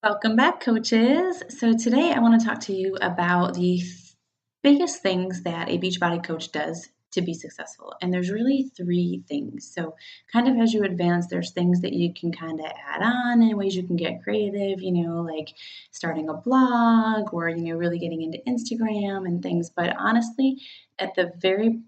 Welcome back, coaches. So today I want to talk to you about the biggest things that a Beachbody coach does to be successful. And there's really three things. So kind of as you advance, there's things that you can kind of add on and ways you can get creative, like starting a blog or, really getting into Instagram and things. But honestly, at the very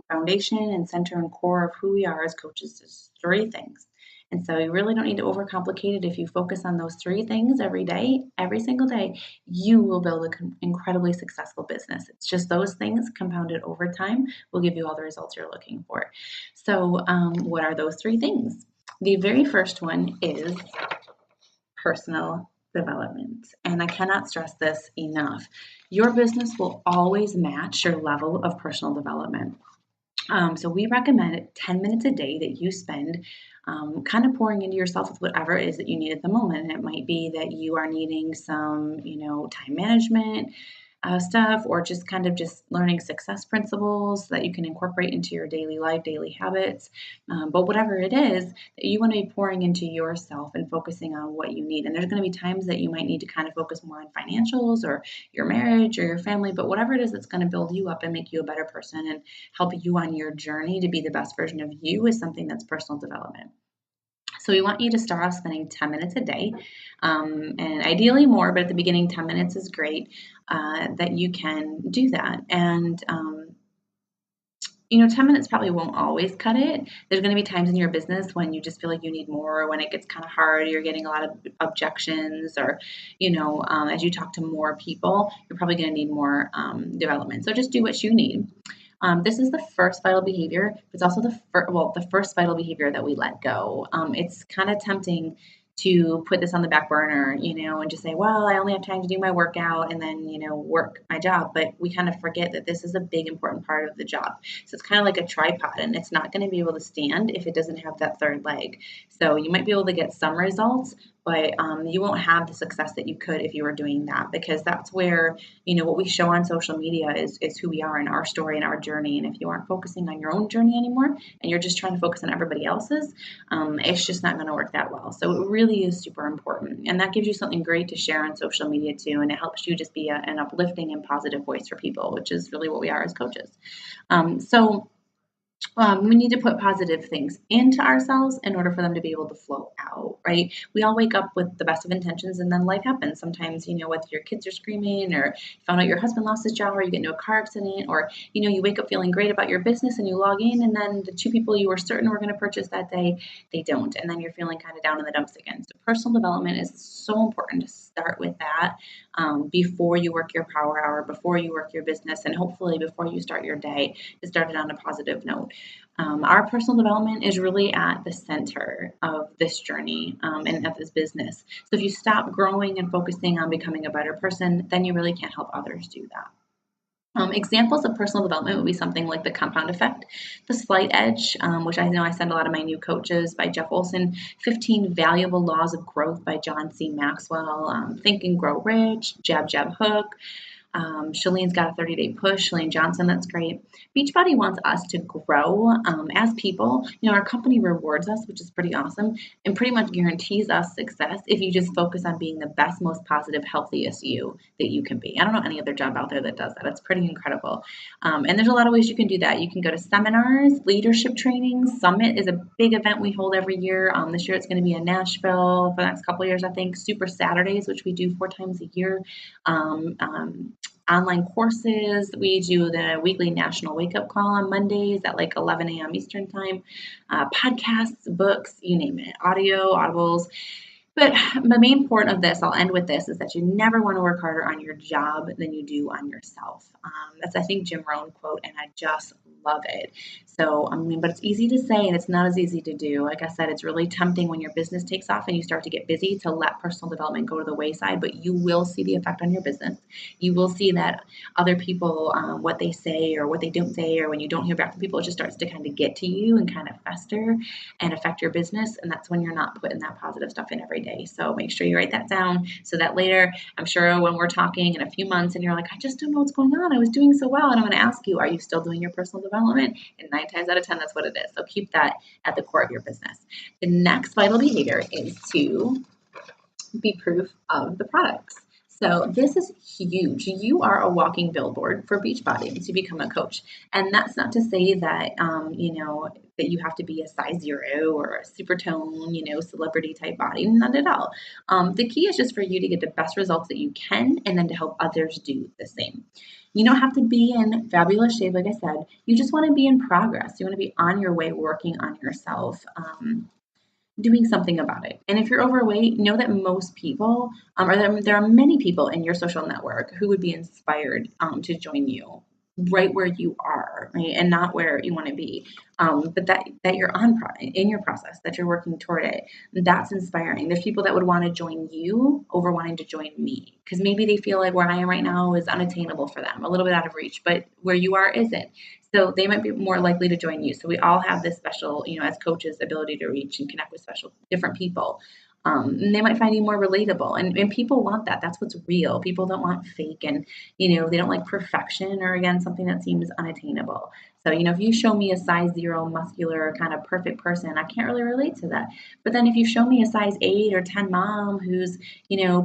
foundation and center and core of who we are as coaches is three things. And so you really don't need to overcomplicate it. If you focus on those three things every day, every single day, you will build an incredibly successful business. It's just those things compounded over time will give you all the results you're looking for. So, what are those three things? The very first one is personal development. And I cannot stress this enough. Your business will always match your level of personal development. So we recommend 10 minutes a day that you spend kind of pouring into yourself with whatever it is that you need at the moment. And it might be that you are needing some, time management stuff, or just kind of just learning success principles that you can incorporate into your daily life, daily habits. But whatever it is that you want to be pouring into yourself and focusing on what you need. And there's going to be times that you might need to kind of focus more on financials or your marriage or your family, but whatever it is that's going to build you up and make you a better person and help you on your journey to be the best version of you is something that's personal development. So we want you to start off spending 10 minutes a day, and ideally more, but at the beginning, 10 minutes is great, that you can do that. And 10 minutes probably won't always cut it. There's going to be times in your business when you just feel like you need more, when it gets kind of hard, you're getting a lot of objections, or, as you talk to more people, you're probably going to need more development. So just do what you need. This is the first vital behavior. It's also the first vital behavior that we let go. It's kind of tempting to put this on the back burner, and just say, well, I only have time to do my workout and then, work my job. But we kind of forget that this is a big, important part of the job. So it's kind of like a tripod, and it's not going to be able to stand if it doesn't have that third leg. So you might be able to get some results, but you won't have the success that you could if you were doing that, because that's where, what we show on social media is who we are and our story and our journey. And if you aren't focusing on your own journey anymore and you're just trying to focus on everybody else's, it's just not going to work that well. So it really is super important. And that gives you something great to share on social media too. And it helps you just be an uplifting and positive voice for people, which is really what we are as coaches. We need to put positive things into ourselves in order for them to be able to flow out, right? We all wake up with the best of intentions and then life happens. Sometimes, whether your kids are screaming or you found out your husband lost his job or you get into a car accident, or, you wake up feeling great about your business and you log in and then the two people you were certain were going to purchase that day, they don't. And then you're feeling kind of down in the dumps again. So personal development is so important to start with that before you work your power hour, before you work your business, and hopefully before you start your day, to start it on a positive note. Our personal development is really at the center of this journey and of this business. So if you stop growing and focusing on becoming a better person, then you really can't help others do that. Examples of personal development would be something like the compound effect, the slight edge, which I know I send a lot of my new coaches, by Jeff Olson, 15 valuable laws of growth by John C. Maxwell, Think and Grow Rich, Jab, Jab, Hook. Shalene's got a 30-day push. Shalene Johnson, that's great. Beachbody wants us to grow as people. Our company rewards us, which is pretty awesome, and pretty much guarantees us success if you just focus on being the best, most positive, healthiest you that you can be. I don't know any other job out there that does that. It's pretty incredible. And there's a lot of ways you can do that. You can go to seminars, leadership trainings. Summit is a big event we hold every year. This year it's going to be in Nashville for the next couple of years, I think. Super Saturdays, which we do 4 times a year. Online courses. We do the weekly national wake up call on Mondays at like 11 a.m. Eastern time. Podcasts, books, you name it, audio, audibles. But the main point of this, I'll end with this, is that you never want to work harder on your job than you do on yourself. That's, I think, Jim Rohn quote, and I just love it. So, but it's easy to say and it's not as easy to do. Like I said, it's really tempting when your business takes off and you start to get busy to let personal development go to the wayside, but you will see the effect on your business. You will see that other people, what they say or what they don't say, or when you don't hear back from people, it just starts to kind of get to you and kind of fester and affect your business. And that's when you're not putting that positive stuff in every day. So make sure you write that down so that later, I'm sure when we're talking in a few months and you're like, I just don't know what's going on. I was doing so well. And I'm going to ask you, are you still doing your personal development? And 9 times out of 10, that's what it is. So keep that at the core of your business. The next vital behavior is to be proof of the products. So this is huge. You are a walking billboard for Beachbody to become a coach. And that's not to say that, that you have to be a size zero or a super tone, celebrity type body. Not at all. The key is just for you to get the best results that you can and then to help others do the same. You don't have to be in fabulous shape, like I said. You just want to be in progress. You want to be on your way working on yourself. Doing something about it. And if you're overweight, know that most people, or there are many people in your social network who would be inspired to join you right where you are, right, and not where you want to be. But that you're in your process, that you're working toward it. That's inspiring. There's people that would want to join you over wanting to join me because maybe they feel like where I am right now is unattainable for them, a little bit out of reach, but where you are isn't. So they might be more likely to join you. So we all have this special, as coaches, ability to reach and connect with different people. And they might find you more relatable. And people want that. That's what's real. People don't want fake and, they don't like perfection or again, something that seems unattainable. So, if you show me a size zero, muscular, kind of perfect person, I can't really relate to that. But then if you show me a size 8 or 10 mom who's,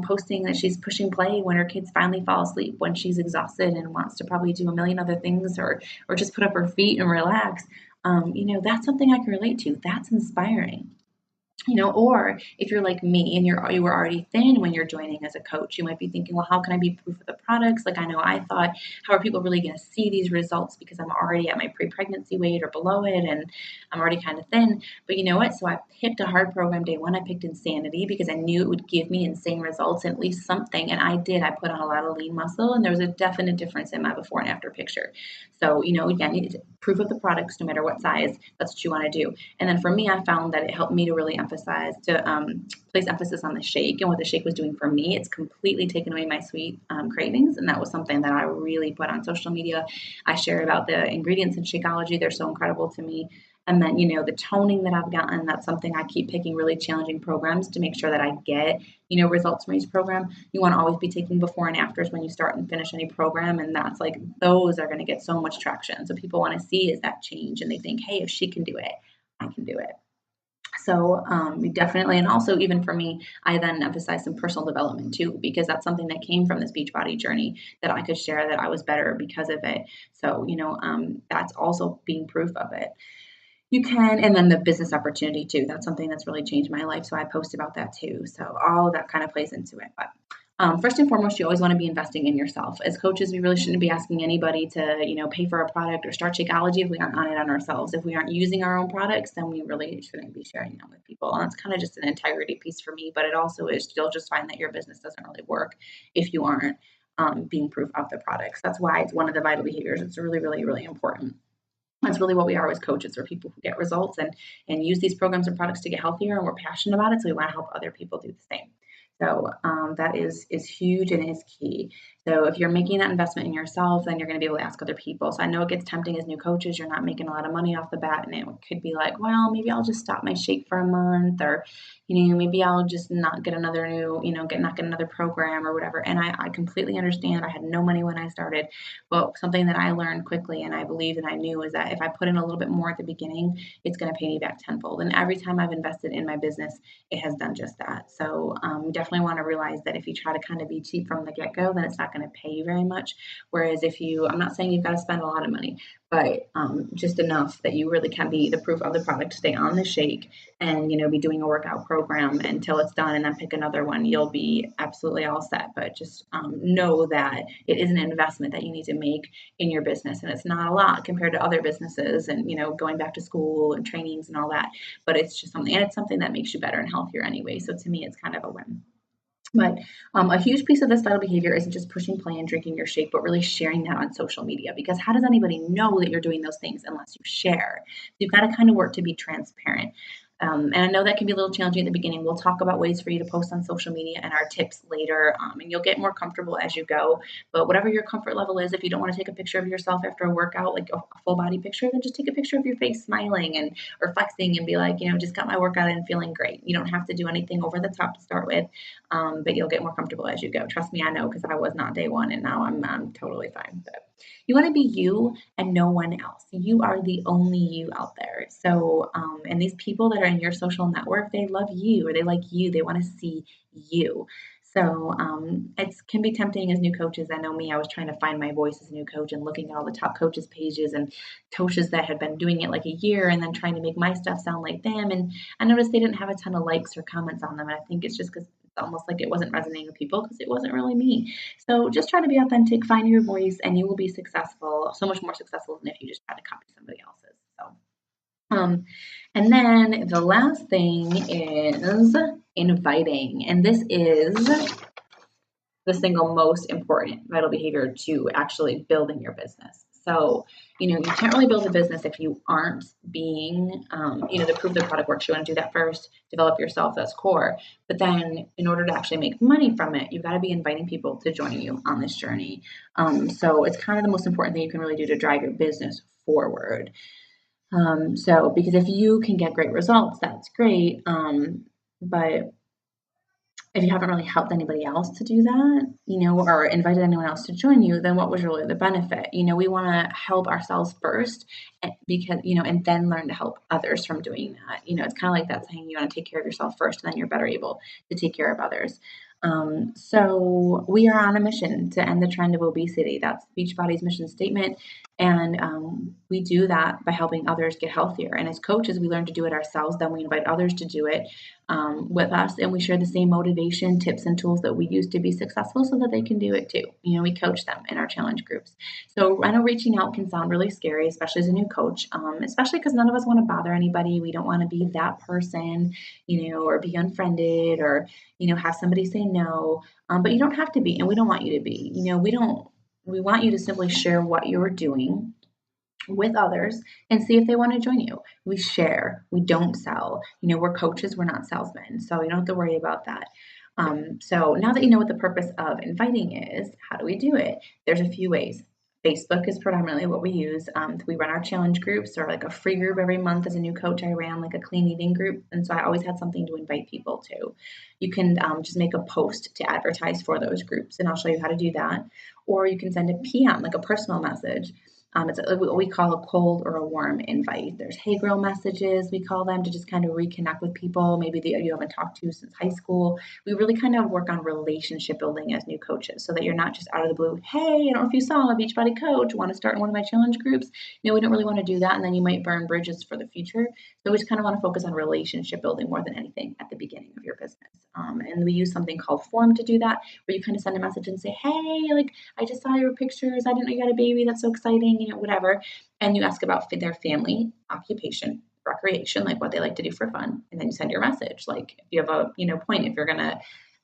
posting that she's pushing play when her kids finally fall asleep, when she's exhausted and wants to probably do a million other things or just put up her feet and relax, that's something I can relate to. That's inspiring. Or if you're like me and you were already thin when you're joining as a coach, you might be thinking, well, how can I be proof of the products? Like I know I thought, how are people really going to see these results because I'm already at my pre-pregnancy weight or below it and I'm already kind of thin. But you know what? So I picked a hard program day one. I picked Insanity because I knew it would give me insane results and at least something. And I did. I put on a lot of lean muscle and there was a definite difference in my before and after picture. So, again, it's proof of the products, no matter what size, that's what you want to do. And then for me, I found that it helped me to really place emphasis on the shake and what the shake was doing for me. It's completely taken away my sweet cravings. And that was something that I really put on social media. I share about the ingredients in Shakeology. They're so incredible to me. And then, the toning that I've gotten, that's something I keep picking really challenging programs to make sure that I get, results from each program. You want to always be taking before and afters when you start and finish any program. And that's like, those are going to get so much traction. So people want to see is that change. And they think, hey, if she can do it, I can do it. So definitely, and also even for me, I then emphasize some personal development too, because that's something that came from this Beachbody journey that I could share that I was better because of it. So, that's also being proof of it. You can, and then the business opportunity too. That's something that's really changed my life. So I post about that too. So all of that kind of plays into it. But first and foremost, you always want to be investing in yourself. As coaches, we really shouldn't be asking anybody to, pay for a product or start Shakeology if we aren't on it on ourselves. If we aren't using our own products, then we really shouldn't be sharing them with people. And that's kind of just an integrity piece for me. But it also is, you'll just find that your business doesn't really work if you aren't being proof of the products. That's why it's one of the vital behaviors. It's really, really, really important. That's really what we are as coaches. We're people who get results and use these programs and products to get healthier, and we're passionate about it. So we want to help other people do the same. So that is huge and is key. So if you're making that investment in yourself, then you're going to be able to ask other people. So I know it gets tempting as new coaches. You're not making a lot of money off the bat, and it could be like, well, maybe I'll just stop my shake for a month, or maybe I'll just not get another not get another program or whatever. And I completely understand. I had no money when I started, but something that I learned quickly and I believed and I knew is that if I put in a little bit more at the beginning, it's going to pay me back tenfold. And every time I've invested in my business, it has done just that. So definitely want to realize that if you try to kind of be cheap from the get-go, then it's not going to pay you very much. Whereas I'm not saying you've got to spend a lot of money, but just enough that you really can be the proof of the product, stay on the shake and, be doing a workout program until it's done and then pick another one. You'll be absolutely all set. But just know that it is an investment that you need to make in your business. And it's not a lot compared to other businesses and, going back to school and trainings and all that. But it's just something, and it's something that makes you better and healthier anyway. So to me, it's kind of a win. But a huge piece of this vital behavior isn't just pushing play and drinking your shake, but really sharing that on social media. Because how does anybody know that you're doing those things unless you share? You've got to kind of work to be transparent. And I know that can be a little challenging at the beginning. We'll talk about ways for you to post on social media and our tips later, and you'll get more comfortable as you go. But whatever your comfort level is, if you don't want to take a picture of yourself after a workout, like a full body picture, then just take a picture of your face smiling and or flexing and be like, just got my workout and feeling great. You don't have to do anything over the top to start with, but you'll get more comfortable as you go. Trust me, I know because I was not day one, and now I'm totally fine. But You want to be you and no one else. You are the only you out there. So, and these people that are in your social network, they love you or they like you. They want to see you. So it can be tempting as new coaches. I know me, I was trying to find my voice as a new coach and looking at all the top coaches pages and coaches that had been doing it like a year and then trying to make my stuff sound like them. And I noticed they didn't have a ton of likes or comments on them. And I think it's just because it's almost like it wasn't resonating with people because it wasn't really me. So just try to be authentic, find your voice, and you will be successful, so much more successful than if you just try to copy somebody else's. So and then the last thing is inviting. And this is the single most important vital behavior to actually building your business. So, you can't really build a business if you aren't being, to prove the product works. You want to do that first, develop yourself, that's core. But then in order to actually make money from it, you've got to be inviting people to join you on this journey. So it's kind of the most important thing you can really do to drive your business forward. Because if you can get great results, that's great. But if you haven't really helped anybody else to do that, or invited anyone else to join you, then what was really the benefit? We want to help ourselves first because, and then learn to help others from doing that. It's kind of like that saying, you want to take care of yourself first, and then you're better able to take care of others. So we are on a mission to end the trend of obesity. That's Beachbody's mission statement. And we do that by helping others get healthier. And as coaches, we learn to do it ourselves. Then we invite others to do it with us. And we share the same motivation, tips, and tools that we use to be successful so that they can do it too. We coach them in our challenge groups. So I know reaching out can sound really scary, especially as a new coach, especially because none of us want to bother anybody. We don't want to be that person, or be unfriended or, have somebody say no. But you don't have to be, and we don't want you to be. We want you to simply share what you're doing with others and see if they want to join you. We share, we don't sell. We're coaches, we're not salesmen. So you don't have to worry about that. So now that you know what the purpose of inviting is, how do we do it? There's a few ways. Facebook is predominantly what we use. We run our challenge groups or like a free group every month. As a new coach, I ran like a clean eating group. And so I always had something to invite people to. You can just make a post to advertise for those groups, and I'll show you how to do that. Or you can send a PM, like a personal message. It's what we call a cold or a warm invite. There's hey girl messages, we call them, to just kind of reconnect with people maybe that you haven't talked to since high school. We really kind of work on relationship building as new coaches so that you're not just out of the blue, hey, I don't know if you saw a Beachbody coach, want to start in one of my challenge groups. We don't really want to do that, and then you might burn bridges for the future. So we just kind of want to focus on relationship building more than anything at the beginning of your business. And we use something called Form to do that, where you kind of send a message and say, hey, like, I just saw your pictures. I didn't know you had a baby. That's so exciting, whatever. And you ask about their family, occupation, recreation, like what they like to do for fun. And then you send your message. Like if you have a, point, if you're going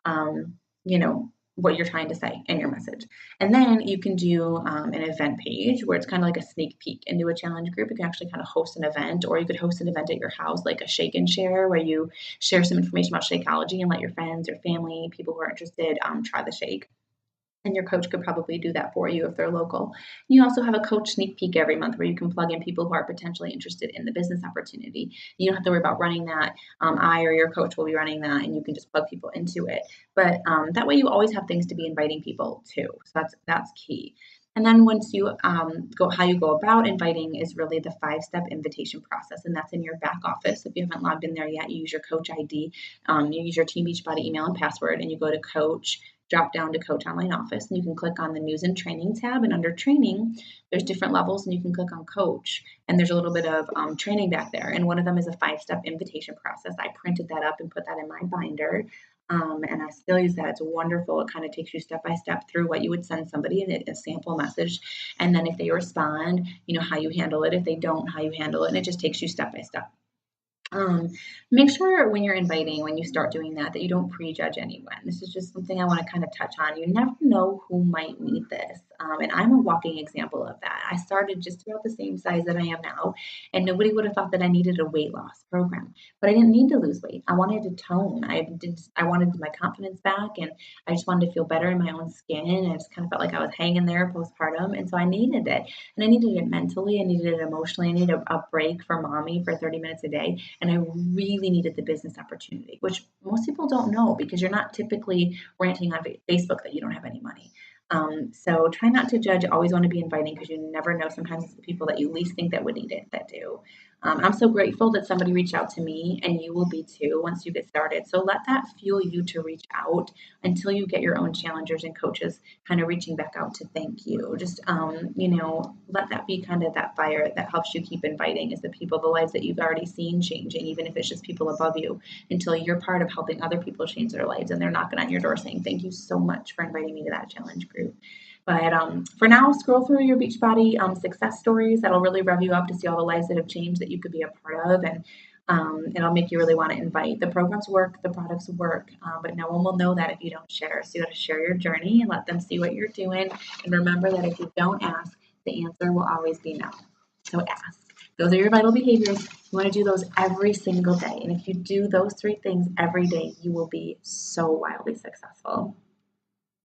to, what you're trying to say in your message. And then you can do an event page where it's kind of like a sneak peek into a challenge group. You can actually kind of host an event, or you could host an event at your house, like a shake and share, where you share some information about Shakeology and let your friends or family, people who are interested, try the shake. And your coach could probably do that for you if they're local. You also have a coach sneak peek every month where you can plug in people who are potentially interested in the business opportunity. You don't have to worry about running that. I or your coach will be running that, and you can just plug people into it. But that way you always have things to be inviting people to. So that's key. And then once you how you go about inviting is really the 5-step invitation process, and that's in your back office. If you haven't logged in there yet, you use your coach ID, you use your Team Beachbody email and password, and you go to coach, drop down to Coach Online Office, and you can click on the News and Training tab. And under Training, there's different levels, and you can click on Coach, and there's a little bit of training back there. And one of them is a 5-step invitation process. I printed that up and put that in my binder. And I still use that. It's wonderful. It kind of takes you step by step through what you would send somebody in a sample message. And then if they respond, how you handle it. If they don't, how you handle it. And it just takes you step by step. Make sure when you're inviting, when you start doing that you don't prejudge anyone. This is just something I want to kind of touch on. You never know who might need this. And I'm a walking example of that. I started just about the same size that I am now, and nobody would have thought that I needed a weight loss program, but I didn't need to lose weight. I wanted to tone. I wanted my confidence back, and I just wanted to feel better in my own skin. And I just kind of felt like I was hanging there postpartum. And so I needed it, and I needed it mentally. I needed it emotionally. I needed a break for mommy for 30 minutes a day. And I really needed the business opportunity, which most people don't know because you're not typically ranting on Facebook that you don't have any money. So try not to judge. Always want to be inviting because you never know. Sometimes it's the people that you least think that would need it that do. I'm so grateful that somebody reached out to me, and you will be too once you get started. So let that fuel you to reach out until you get your own challengers and coaches kind of reaching back out to thank you. Just, let that be kind of that fire that helps you keep inviting is the people, the lives that you've already seen changing, even if it's just people above you, until you're part of helping other people change their lives and they're knocking on your door saying, thank you so much for inviting me to that challenge group. But for now, scroll through your Beachbody success stories. That'll really rev you up to see all the lives that have changed that you could be a part of. And it'll make you really want to invite. The programs work, the products work, but no one will know that if you don't share. So you got to share your journey and let them see what you're doing. And remember that if you don't ask, the answer will always be no. So ask. Those are your vital behaviors. You want to do those every single day. And if you do those three things every day, you will be so wildly successful.